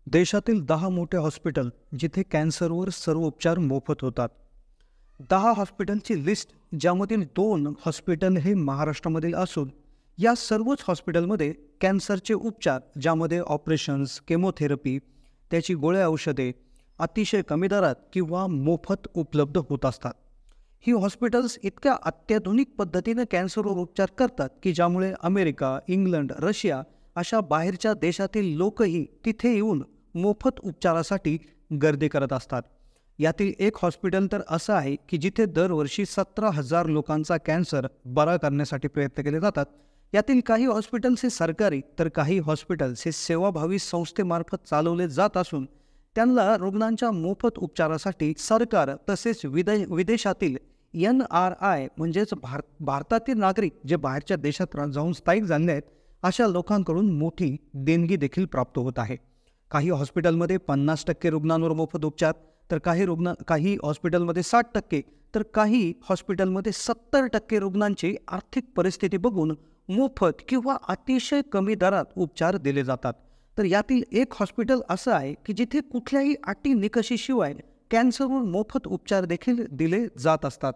देशातील 10 मोठे हॉस्पिटल जिथे कॅन्सरवर सर्व उपचार मोफत होतात. 10 हॉस्पिटलची लिस्ट, ज्यामधील 2 हॉस्पिटल हे महाराष्ट्रामधील असून या सर्वच हॉस्पिटलमध्ये कॅन्सरचे उपचार, ज्यामध्ये ऑपरेशन्स, केमोथेरपी, त्याची गोळ्या औषधे अतिशय कमी दरात किंवा मोफत उपलब्ध होत असतात. ही हॉस्पिटल्स इतक्या अत्याधुनिक पद्धतीने कॅन्सरवर उपचार करतात की ज्यामुळे अमेरिका, इंग्लंड, रशिया अशा बाहेरच्या देशातील लोकही तिथे येऊन मोफत उपचारासाठी गर्दी करत असतात. यातील एक हॉस्पिटल तर असं आहे की जिथे दरवर्षी 17,000 लोकांचा कॅन्सर बरा करण्यासाठी प्रयत्न केले जातात. यातील काही हॉस्पिटल्स हे सरकारी तर काही हॉस्पिटल्स हे सेवाभावी संस्थेमार्फत चालवले जात असून त्यांना रुग्णांच्या मोफत उपचारासाठी सरकार तसेच विदेशातील NRI म्हणजेच भारतातील नागरिक जे बाहेरच्या देशात जाऊन स्थायिक झाले आहेत अशा लोकांकडून मोठी देणगी देखील प्राप्त होत आहे. काही हॉस्पिटलमध्ये 50% रुग्णांवर मोफत उपचार, तर काही हॉस्पिटलमध्ये 60%, तर काही हॉस्पिटलमध्ये 70% रुग्णांची आर्थिक परिस्थिती बघून मोफत किंवा अतिशय कमी दरात उपचार दिले जातात. तर यातील एक हॉस्पिटल असं आहे की जिथे कुठल्याही अटी निकषीशिवाय कॅन्सरवर मोफत उपचार देखील दिले जात असतात.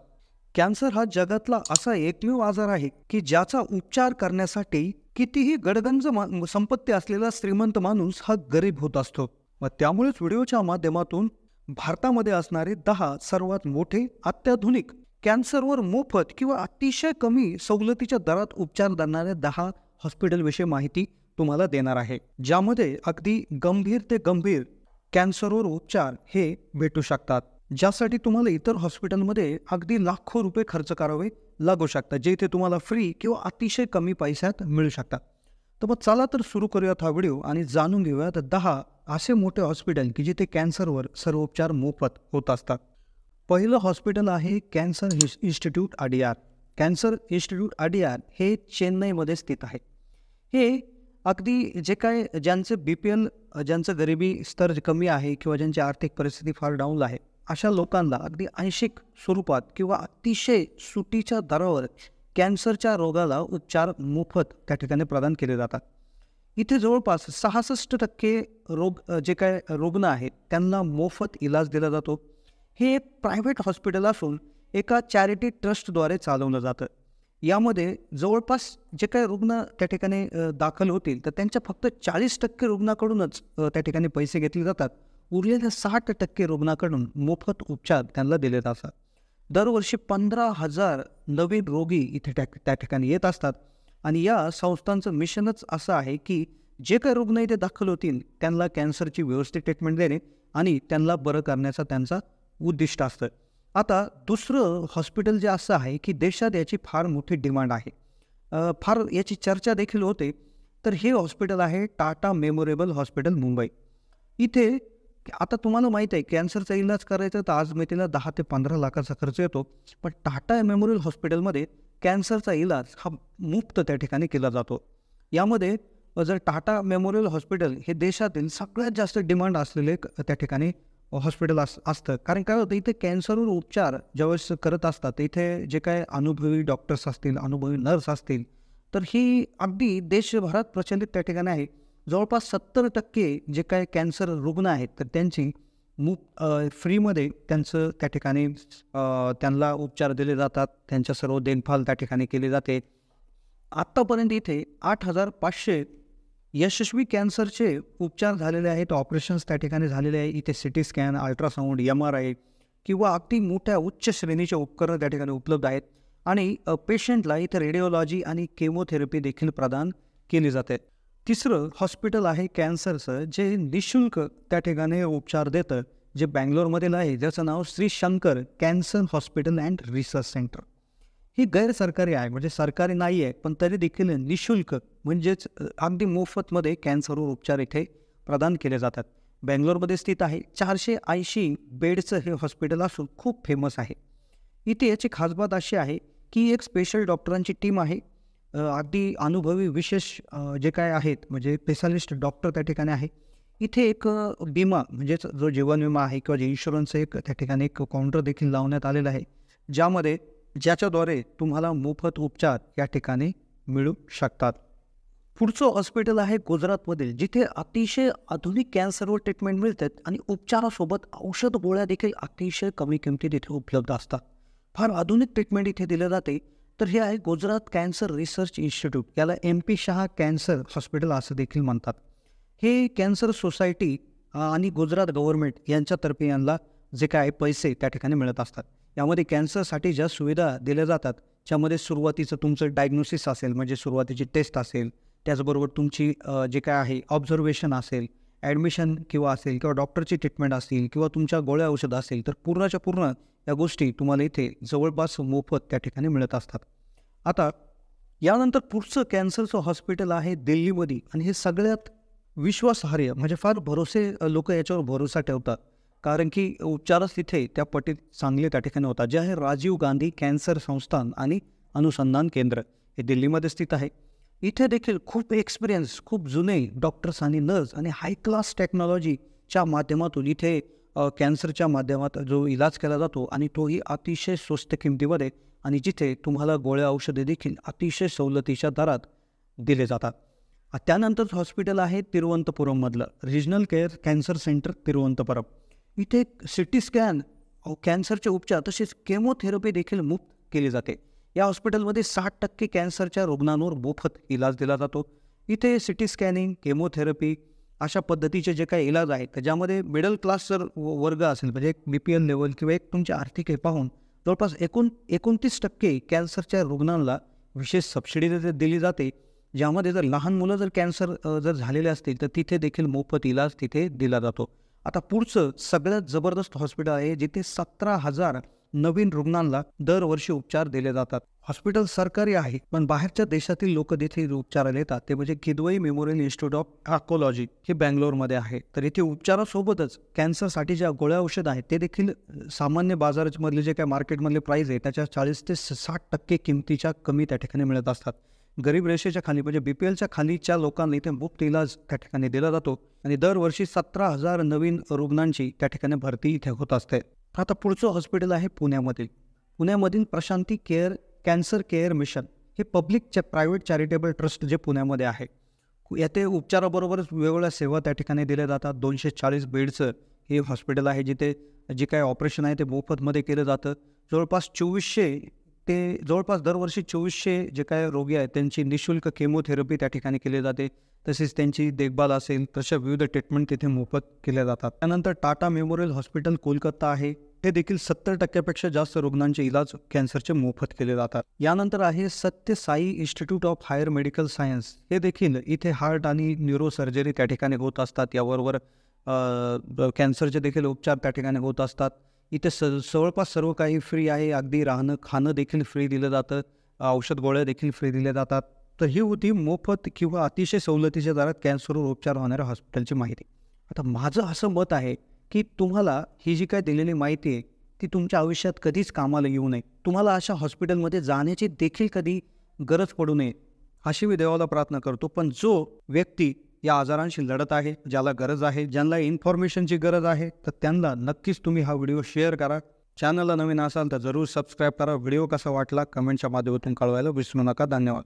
कॅन्सर हा जगातला असा एकमेव आजार आहे की ज्याचा उपचार करण्यासाठी कितीही गडगंज संपत्ती असलेला श्रीमंत माणूस हा गरीब होत असतो. व त्यामुळेच व्हिडिओच्या माध्यमातून भारतामध्ये असणारे 10 सर्वात मोठे अत्याधुनिक कॅन्सरवर मोफत किंवा अतिशय कमी सवलतीच्या दरात उपचार देणाऱ्या 10 हॉस्पिटलविषयी माहिती तुम्हाला देणार आहे, ज्यामध्ये अगदी गंभीर ते गंभीर कॅन्सरवर उपचार हे भेटू शकतात, ज्यासाठी तुम्हाला इतर हॉस्पिटलमध्ये अगदी लाखो रुपये खर्च करावे लागू शकतात, जे इथे तुम्हाला फ्री किंवा अतिशय कमी पैशात मिळू शकतात. तर मग चला तर सुरू करूयात हा व्हिडिओ आणि जाणून घेऊयात 10 असे मोठे हॉस्पिटल की जिथे कॅन्सरवर सर्व उपचार मोफत होत असतात. पहिलं हॉस्पिटल आहे cancer institute Adyar. Cancer institute Adyar हे चेन्नईमध्ये स्थित आहे. हे अगदी जे काय ज्यांचे BPL, ज्यांचं गरिबी स्तर कमी आहे किंवा ज्यांची आर्थिक परिस्थिती फार डाऊन आहे अशा लोकांना अगदी आंशिक स्वरूपात किंवा अतिशय सुटीच्या दरावर कॅन्सरच्या रोगाला उपचार मोफत त्या ठिकाणी प्रदान केले जातात. इथे जवळपास 66% जे काय रुग्ण आहेत त्यांना मोफत इलाज दिला जातो. हे एक प्रायव्हेट हॉस्पिटल असून एका चॅरिटी ट्रस्टद्वारे चालवलं जातं. यामध्ये जवळपास जे काही रुग्ण त्या ठिकाणी दाखल होतील तर त्यांच्या फक्त 40% रुग्णाकडूनच त्या ठिकाणी पैसे घेतले जातात. उरलेल्या 60% रुग्णाकडून मोफत उपचार त्यांना दिले जातात. दरवर्षी 15,000 नवीन रोगी इथे त्या ठिकाणी येत असतात आणि या संस्थांचं मिशनच असं आहे की जे काही रुग्ण इथे दाखल होतील त्यांना कॅन्सरची व्यवस्थित ट्रीटमेंट देणे आणि त्यांना बरं करण्याचा त्यांचा उद्दिष्ट असतं. आता दुसरं हॉस्पिटल जे असं आहे की देशात याची फार मोठी डिमांड आहे, फार याची चर्चा देखील होते. तर हे हॉस्पिटल आहे टाटा मेमोरेबल हॉस्पिटल मुंबई. इथे आता तुम्हाला माहीत आहे कॅन्सरचा इलाज करायचा तर आज मितीला 10 ते 15 लाखाचा खर्च येतो, पण टाटा मेमोरियल हॉस्पिटलमध्ये कॅन्सरचा इलाज हा मुफ्त त्या ठिकाणी केला जातो. यामध्ये जर टाटा मेमोरियल हॉस्पिटल हे देशातील सगळ्यात जास्त डिमांड असलेले त्या ठिकाणी हॉस्पिटल असतं. कारण काय होतं, इथे कॅन्सरवर उपचार ज्यावेळेस करत असतात इथे जे काय अनुभवी डॉक्टर्स असतील, अनुभवी नर्स असतील, तर ही अगदी देशभरात प्रचलित त्या ठिकाणी आहे. जवळपास 70% जे काय कॅन्सर रुग्ण आहेत तर त्यांची फ्रीमध्ये त्यांचं त्या ठिकाणी त्यांना उपचार दिले जातात. त्यांच्या सर्व देखभाल त्या ठिकाणी केली जाते. आत्तापर्यंत इथे 8,500 यशस्वी कॅन्सरचे उपचार झालेले आहेत, ऑपरेशन्स त्या ठिकाणी झालेले आहे. इथे CT स्कॅन, अल्ट्रासाऊंड, MRI किंवा अगदी मोठ्या उच्च श्रेणीचे उपकरण त्या ठिकाणी उपलब्ध आहेत आणि पेशंटला इथे रेडिओलॉजी आणि केमोथेरपी देखील प्रदान केली जाते. तिसरं हॉस्पिटल आहे कॅन्सरचं जे निशुल्क त्या ठिकाणी उपचार देतं, जे बँगलोरमधील आहे, ज्याचं नाव Shri Shankar cancer hospital and research centre. ही गैरसरकारी आहे, म्हणजे सरकारी नाही आहे, पण तरी देखील निशुल्क म्हणजेच अगदी मोफतमध्ये कॅन्सरवर उपचार इथे प्रदान केले जातात. बँगलोरमध्ये स्थित आहे. 480 बेडचं हे हॉस्पिटल असून खूप फेमस आहे. इथे याची खास बात अशी आहे की एक स्पेशल डॉक्टरांची टीम आहे, अगदी अनुभवी विशेष जे काय आहेत म्हणजे स्पेशालिस्ट डॉक्टर त्या ठिकाणी आहे. इथे एक विमा म्हणजेच जो जीवन विमा आहे किंवा जे इन्शुरन्सचं एक त्या ठिकाणी एक काउंटर देखील लावण्यात आलेलं आहे, ज्याच्याद्वारे तुम्हाला मोफत उपचार या ठिकाणी मिळू शकतात. पुढचं हॉस्पिटल आहे गुजरातमधील, जिथे अतिशय आधुनिक कॅन्सरवर ट्रीटमेंट मिळतात आणि उपचारासोबत औषध गोळ्या देखील अतिशय कमी किमतीत इथे उपलब्ध असतात. फार आधुनिक ट्रीटमेंट इथे दिले जाते. तर हे आहे गुजरात कॅन्सर रिसर्च इन्स्टिट्यूट, याला MP शाह कॅन्सर हॉस्पिटल असं देखील म्हणतात. हे कॅन्सर सोसायटी आणि गुजरात गव्हर्नमेंट यांच्यातर्फे यांना जे काय पैसे त्या ठिकाणी मिळत असतात. यामध्ये कॅन्सरसाठी ज्या सुविधा दिल्या जातात, ज्यामध्ये सुरुवातीचं तुमचं डायग्नोसिस असेल, म्हणजे सुरुवातीची टेस्ट असेल, त्याचबरोबर तुमची जे काय आहे ऑब्झर्वेशन असेल, ॲडमिशन किंवा असेल, किंवा डॉक्टरची ट्रीटमेंट असेल, किंवा तुमच्या गोळ्या औषधं असेल, तर पूर्णच्या पूर्ण या गोष्टी तुम्हाला इथे जवळपास मोफत त्या ठिकाणी मिळत असतात. आता यानंतर पुढचं कॅन्सरचं हॉस्पिटल आहे दिल्लीमध्ये, आणि हे सगळ्यात विश्वासार्ह, म्हणजे फार लोक याच्यावर भरोसा ठेवतात, कारण की उपचारच तिथे त्या पटीत चांगले त्या ठिकाणी होतात. जे आहे राजीव गांधी कॅन्सर संस्थान आणि अनुसंधान केंद्र, हे दिल्लीमध्ये स्थित आहे. इथे देखील खूप एक्सपिरियन्स, खूप जुने डॉक्टर्स आणि नर्स आणि हाय क्लास टेक्नॉलॉजीच्या माध्यमातून इथे कॅन्सरच्या माध्यमात जो इलाज केला जातो, आणि तोही अतिशय स्वस्त किमतीमध्ये, आणि जिथे तुम्हाला गोळ्या औषधे देखील अतिशय सवलतीच्या दरात दिले जातात. त्यानंतर हॉस्पिटल आहे तिरुवनंतपुरममधलं regional care cancer centre Thiruvananthapuram. इथे CT स्कॅन, कॅन्सरचे उपचार तसेच केमोथेरपी देखील मुफ्त केली जाते. या हॉस्पिटलमध्ये 60% कॅन्सरच्या रुग्णांवर मोफत इलाज दिला जातो. इथे CT स्कॅनिंग, केमोथेरपी अशा पद्धतीचे जे काही इलाज आहेत, त्याच्यामध्ये मिडल क्लास जर वर्ग असेल, म्हणजे एक BPL लेवल किंवा एक तुमची आर्थिक हे पाहून जवळपास 29% कॅन्सरच्या रुग्णांना विशेष सबसिडी दिली जाते, ज्यामध्ये जर लहान मुलं जर कॅन्सर जर झालेले असतील, तर तिथे देखील मोफत इलाज तिथे दिला जातो. आता पुढचं सगळ्यात जबरदस्त हॉस्पिटल आहे, जिथे 17,000 नवीन रुग्णांना दरवर्षी उपचार दिले जातात. हॉस्पिटल सरकारी आहे, पण बाहेरच्या देशातील लोक तिथे उपचाराला येतात. ते म्हणजे Kidwai memorial institute of oncology, हे बँगलोरमध्ये आहे. तर इथे उपचारासोबतच कॅन्सरसाठी ज्या गोळ्या औषध आहेत, ते देखील सामान्य बाजारामधले जे काय मार्केटमधले प्राईस आहे, त्याच्या 40 ते 60% किमतीच्या कमी त्या ठिकाणी मिळत असतात. गरीब रेषेच्या खाली, म्हणजे BPLच्या खालीच्या लोकांना इथे मुफ्त इलाज त्या ठिकाणी दिला जातो, आणि दरवर्षी 17,000 नवीन रुग्णांची त्या ठिकाणी भरती इथे होत असते. आता पुढचं हॉस्पिटल आहे पुण्यामधील प्रशांती कॅन्सर केअर मिशन, हे पब्लिक प्रायव्हेट चॅरिटेबल ट्रस्ट जे पुण्यामध्ये आहे. याते उपचाराबरोबरच वेगवेगळ्या सेवा त्या ठिकाणी दिल्या जातात. 240 बेडचं हे हॉस्पिटल आहे, जिथे जे काही ऑपरेशन आहे ते मोफतमध्ये केलं जातं. जवळपास दरवर्षी 2400 जे काय रोगी आहेत, त्यांची निःशुल्क केमोथेरपी त्या ठिकाणी केली जाते. तसेच त्यांची देखभाल असेल, तशा विविध ट्रीटमेंट तिथे मोफत केल्या जातात. त्यानंतर टाटा मेमोरियल हॉस्पिटल कोलकाता आहे, हे देखील 70% जास्त रुग्णांचे इलाज कॅन्सरचे मोफत केले जातात. यानंतर आहे Sathya Sai institute of higher medical science, हे देखील इथे हार्ट आणि न्यूरो सर्जरी त्या ठिकाणी होत असतात. याबरोबर कॅन्सरचे देखील उपचार त्या ठिकाणी होत असतात. इथे जवळपास सर्व काही फ्री आहे, अगदी राहणं खाणं देखील फ्री दिलं जातं, औषध गोळ्या देखील फ्री दिल्या जातात. तर ही होती मोफत किंवा अतिशय सवलतीच्या दरात कॅन्सरवर उपचार होणाऱ्या हॉस्पिटलची माहिती. आता माझं असं मत आहे की तुम्हाला ही जी काय दिलेली माहिती आहे, ती तुमच्या आयुष्यात कधीच कामाला येऊ नये. तुम्हाला अशा हॉस्पिटलमध्ये जाण्याची देखील कधी गरज पडू नये, अशी मी देवाला प्रार्थना करतो. पण जो व्यक्ती या आजारांशी लढत आहे, ज्याला गरज आहे, ज्यांना इन्फॉर्मेशनची गरज आहे, तर त्यांना नक्कीच तुम्ही हा व्हिडिओ शेअर करा. चॅनलला नवीन असाल तर जरूर सबस्क्राईब करा. व्हिडिओ कसा वाटला कमेंटच्या माध्यमातून कळवायला विसरू नका. धन्यवाद.